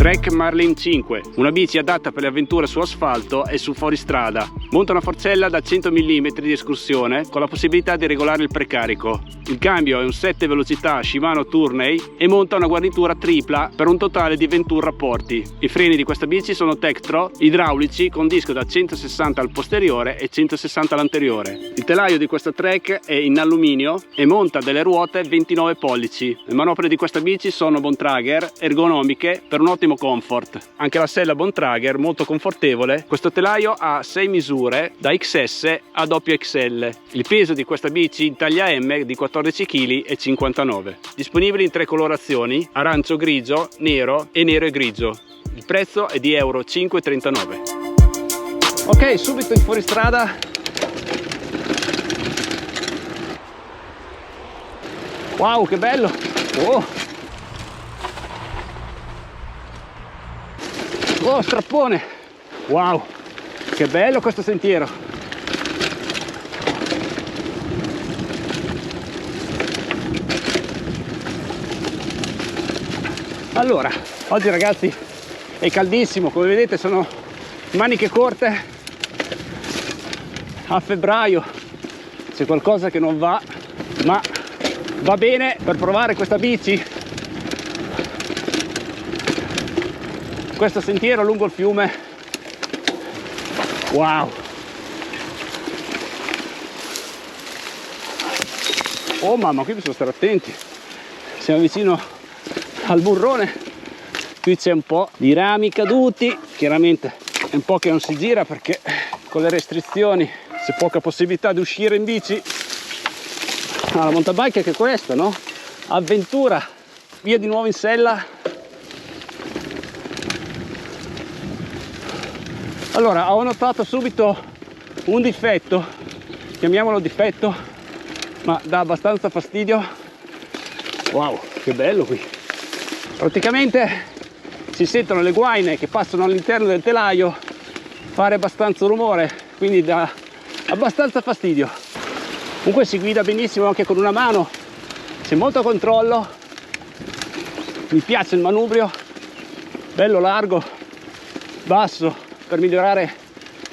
Trek Marlin 5, una bici adatta per le avventure su asfalto e su fuoristrada. Monta una forcella da 100 mm di escursione con la possibilità di regolare il precarico. Il cambio è un 7 velocità Shimano Tourney e monta una guarnitura tripla per un totale di 21 rapporti. I freni di questa bici sono Tektro, idraulici con disco da 160 al posteriore e 160 all'anteriore. Il telaio di questa Trek è in alluminio e monta delle ruote 29 pollici. Le manopole di questa bici sono Bontrager, ergonomiche per un ottimo comfort. Anche la sella Bontrager molto confortevole. Questo telaio ha 6 misure da XS a XXL. Il peso di questa bici in taglia M di 14 kg e 59. Disponibile in 3 colorazioni: arancio grigio, nero e nero e grigio. Il prezzo è di euro 5,39. Ok, subito in fuoristrada. Wow, che bello! Oh, strappone! Wow, che bello questo sentiero! Allora, oggi ragazzi è caldissimo, come vedete sono maniche corte. A febbraio c'è qualcosa che non va, ma va bene per provare questa bici. Questo sentiero lungo il fiume. Wow! Oh mamma, qui bisogna stare attenti. Siamo vicino al burrone. Qui c'è un po' di rami caduti. Chiaramente è un po' che non si gira perché con le restrizioni c'è poca possibilità di uscire in bici. La mountain bike è che questa, no? Avventura. Via di nuovo in sella. Allora, ho notato subito un difetto, chiamiamolo difetto, ma dà abbastanza fastidio. Wow, che bello qui! Praticamente si sentono le guaine che passano all'interno del telaio fare abbastanza rumore, quindi dà abbastanza fastidio. Comunque si guida benissimo anche con una mano, c'è molto controllo, mi piace il manubrio, bello largo, basso, per migliorare,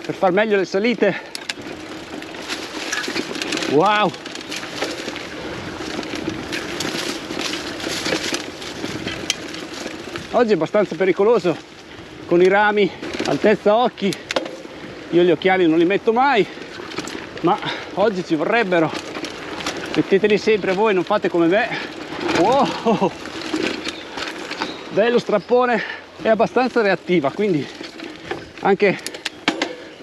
per far meglio le salite. Wow! Oggi è abbastanza pericoloso con i rami, altezza occhi. Io gli occhiali non li metto mai, ma oggi ci vorrebbero. Metteteli sempre voi, non fate come me. Wow! Bello strappone, è abbastanza reattiva, quindi anche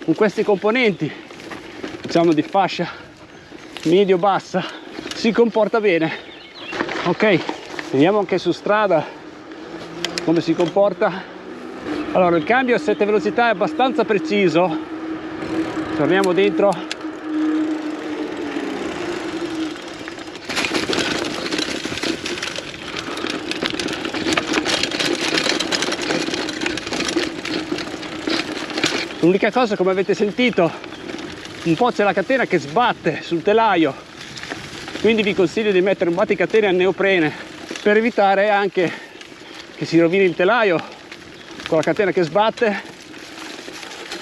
con questi componenti, diciamo di fascia medio-bassa, si comporta bene. Ok, vediamo anche su strada come si comporta. Allora, il cambio a 7 velocità è abbastanza preciso. Torniamo dentro. L'unica cosa, come avete sentito, un po' c'è la catena che sbatte sul telaio, quindi vi consiglio di mettere un batticatene a neoprene per evitare anche che si rovini il telaio con la catena che sbatte.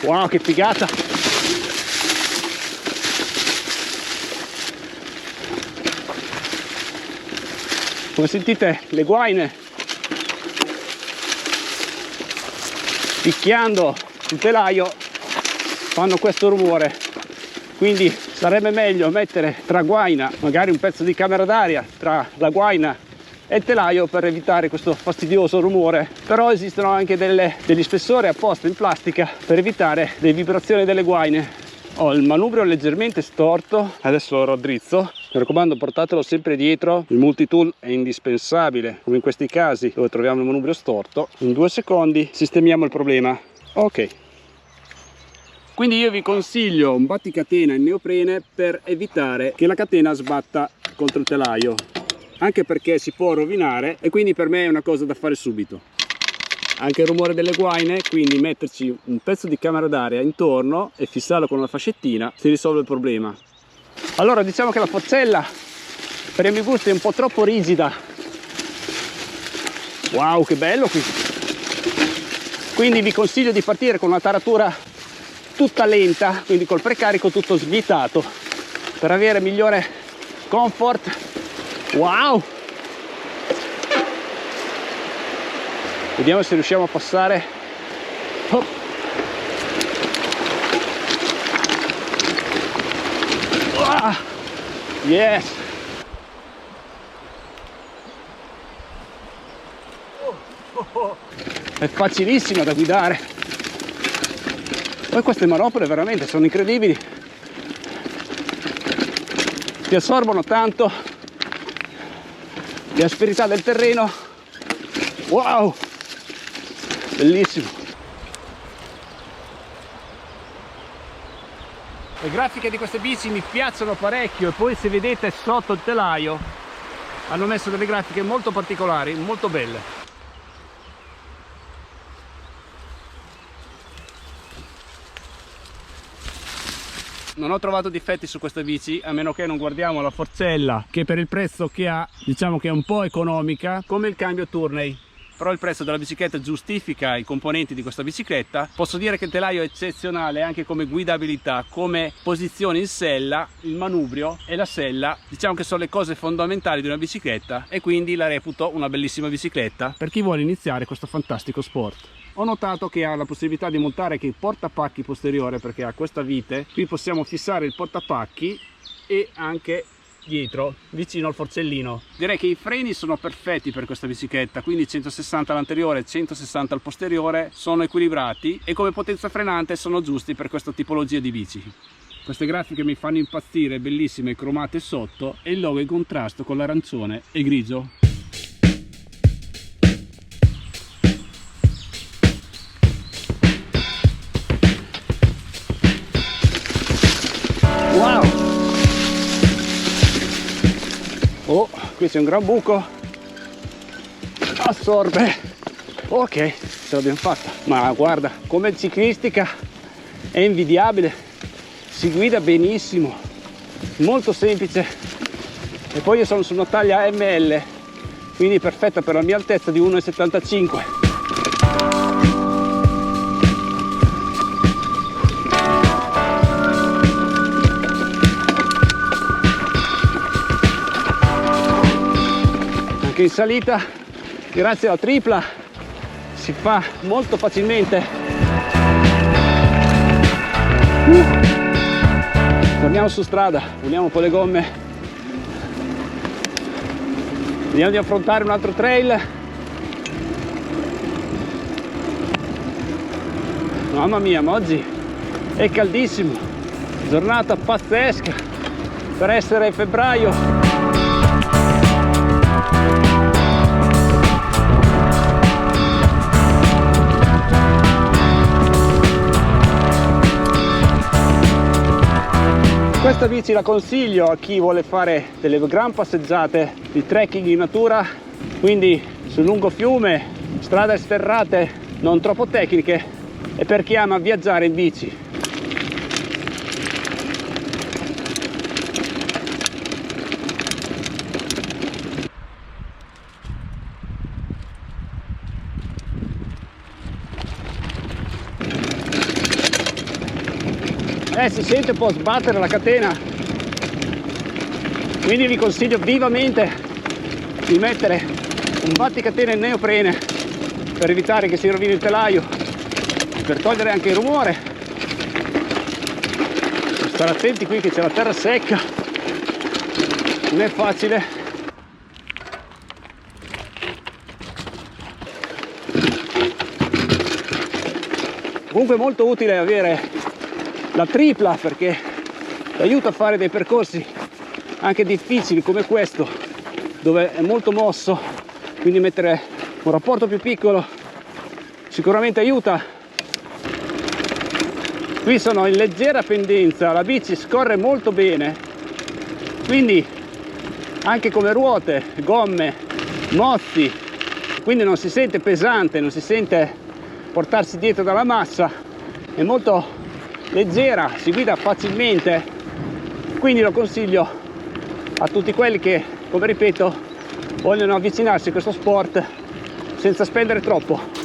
Wow, che figata! Come sentite, le guaine picchiando sul telaio fanno questo rumore, quindi sarebbe meglio mettere tra guaina magari un pezzo di camera d'aria tra la guaina e il telaio per evitare questo fastidioso rumore. Però esistono anche degli spessori apposta in plastica per evitare le vibrazioni delle guaine. Ho il manubrio leggermente storto, adesso lo raddrizzo. Mi raccomando, portatelo sempre dietro, il multitool è indispensabile, come in questi casi dove troviamo il manubrio storto. In 2 secondi sistemiamo il problema. Ok, quindi io vi consiglio un batticatena in neoprene per evitare che la catena sbatta contro il telaio, anche perché si può rovinare e quindi per me è una cosa da fare subito. Anche il rumore delle guaine, quindi metterci un pezzo di camera d'aria intorno e fissarlo con una fascettina si risolve il problema. Allora, diciamo che la forcella per i miei gusti è un po' troppo rigida. Wow, che bello qui! quindi vi consiglio di partire con una taratura tutta lenta, quindi col precarico tutto slittato per avere migliore comfort. Wow, vediamo se riusciamo a passare. Oh. Ah. Yes. È facilissima da guidare. Poi queste manopole veramente sono incredibili, ti assorbono tanto le asperità del terreno. Wow, bellissimo. Le grafiche di queste bici mi piacciono parecchio, e poi se vedete sotto il telaio hanno messo delle grafiche molto particolari, molto belle. Non ho trovato difetti su questa bici, a meno che non guardiamo la forcella, che per il prezzo che ha, diciamo che è un po' economica, come il cambio Tourney. Però il prezzo della bicicletta giustifica i componenti di questa bicicletta. Posso dire che il telaio è eccezionale anche come guidabilità, come posizione in sella, il manubrio e la sella, diciamo che sono le cose fondamentali di una bicicletta, e quindi la reputo una bellissima bicicletta per chi vuole iniziare questo fantastico sport. Ho notato che ha la possibilità di montare anche il portapacchi posteriore, perché ha questa vite. Qui possiamo fissare il portapacchi e anche dietro, vicino al forcellino. Direi che i freni sono perfetti per questa bicicletta, quindi 160 all'anteriore e 160 al posteriore sono equilibrati, e come potenza frenante sono giusti per questa tipologia di bici. Queste grafiche mi fanno impazzire, bellissime, cromate sotto, e il logo in contrasto con l'arancione e grigio. Oh, qui c'è un gran buco, assorbe. Ok, ce l'abbiamo fatta. Ma guarda, come ciclistica è invidiabile, si guida benissimo, molto semplice. E poi io sono su una taglia ML, quindi perfetta per la mia altezza di 1,75. In salita, grazie alla tripla, si fa molto facilmente. Torniamo su strada, uniamo un po' le gomme, vediamo di affrontare un altro trail. Mamma mia, ma oggi è caldissimo, giornata pazzesca per essere febbraio. Questa bici la consiglio a chi vuole fare delle gran passeggiate di trekking in natura, quindi sul lungo fiume, strade sterrate non troppo tecniche, e per chi ama viaggiare in bici. Si sente un po' sbattere la catena, quindi vi consiglio vivamente di mettere un batticatena in neoprene per evitare che si rovini il telaio, per togliere anche il rumore. Stare attenti qui che c'è la terra secca, non è facile. Comunque è molto utile avere la tripla, perché ti aiuta a fare dei percorsi anche difficili come questo, dove è molto mosso, quindi mettere un rapporto più piccolo sicuramente aiuta. Qui sono in leggera pendenza, la bici scorre molto bene, quindi anche come ruote, gomme, mozzi, quindi non si sente pesante, non si sente portarsi dietro dalla massa, è molto leggera, si guida facilmente, quindi lo consiglio a tutti quelli che, come ripeto, vogliono avvicinarsi a questo sport senza spendere troppo.